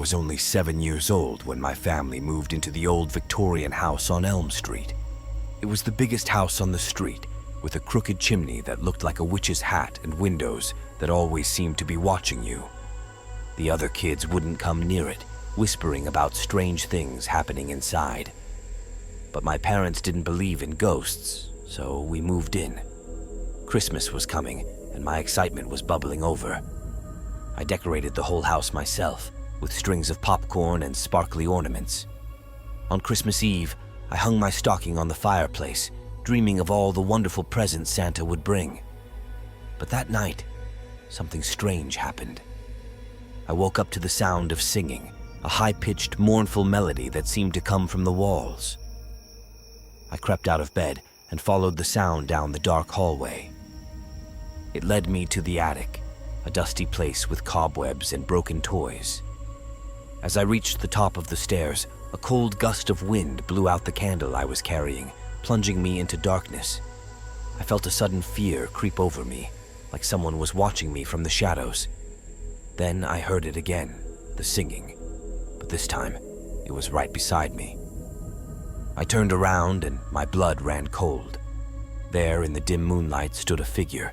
was only 7 years old when my family moved into the old Victorian house on Elm Street. It was the biggest house on the street, with a crooked chimney that looked like a witch's hat and windows that always seemed to be watching you. The other kids wouldn't come near it, whispering about strange things happening inside. But my parents didn't believe in ghosts, so we moved in. Christmas was coming, and my excitement was bubbling over. I decorated the whole house myself, with strings of popcorn and sparkly ornaments. On Christmas Eve, I hung my stocking on the fireplace, dreaming of all the wonderful presents Santa would bring. But that night, something strange happened. I woke up to the sound of singing, a high-pitched, mournful melody that seemed to come from the walls. I crept out of bed and followed the sound down the dark hallway. It led me to the attic, a dusty place with cobwebs and broken toys. As I reached the top of the stairs, a cold gust of wind blew out the candle I was carrying, plunging me into darkness. I felt a sudden fear creep over me, like someone was watching me from the shadows. Then I heard it again, the singing, but this time it was right beside me. I turned around and my blood ran cold. There in the dim moonlight stood a figure.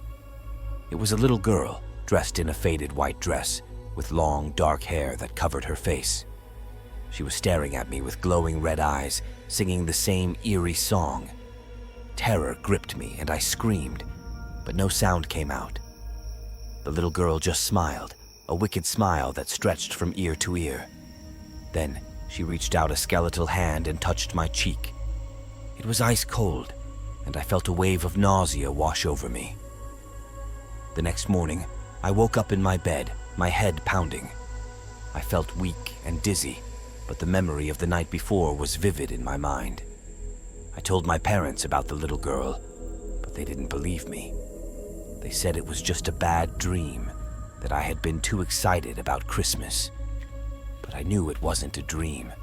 It was a little girl, dressed in a faded white dress, with long, dark hair that covered her face. She was staring at me with glowing red eyes, singing the same eerie song. Terror gripped me and I screamed, but no sound came out. The little girl just smiled, a wicked smile that stretched from ear to ear. Then she reached out a skeletal hand and touched my cheek. It was ice cold, and I felt a wave of nausea wash over me. The next morning, I woke up in my bed, my head pounding. I felt weak and dizzy, but the memory of the night before was vivid in my mind. I told my parents about the little girl, but they didn't believe me. They said it was just a bad dream, that I had been too excited about Christmas. But I knew it wasn't a dream.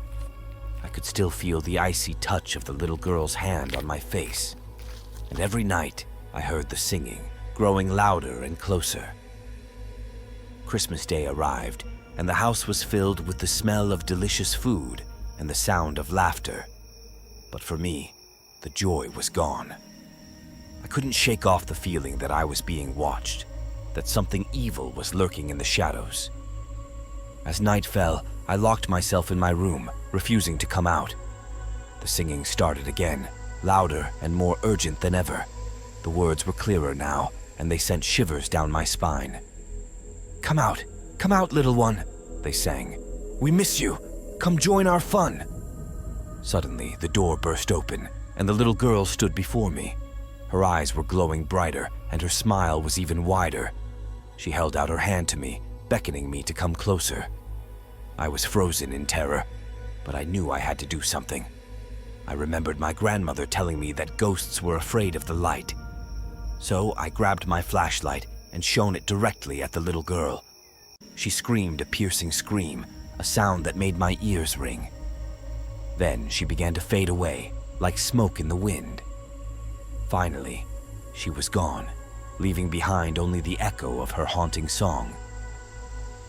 I could still feel the icy touch of the little girl's hand on my face. And every night, I heard the singing, growing louder and closer. Christmas Day arrived, and the house was filled with the smell of delicious food and the sound of laughter. But for me, the joy was gone. I couldn't shake off the feeling that I was being watched, that something evil was lurking in the shadows. As night fell, I locked myself in my room, refusing to come out. The singing started again, louder and more urgent than ever. The words were clearer now, and they sent shivers down my spine. Come out, little one," they sang. "We miss you. Come join our fun." Suddenly, the door burst open, and the little girl stood before me. Her eyes were glowing brighter, and her smile was even wider. She held out her hand to me, beckoning me to come closer. I was frozen in terror, but I knew I had to do something. I remembered my grandmother telling me that ghosts were afraid of the light. So I grabbed my flashlight and shone it directly at the little girl. She screamed a piercing scream, a sound that made my ears ring. Then she began to fade away, like smoke in the wind. Finally, she was gone, leaving behind only the echo of her haunting song.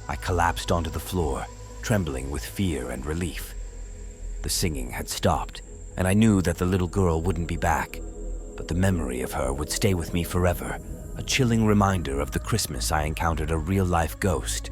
I collapsed onto the floor, trembling with fear and relief. The singing had stopped, and I knew that the little girl wouldn't be back, but the memory of her would stay with me forever, a chilling reminder of the Christmas I encountered a real-life ghost.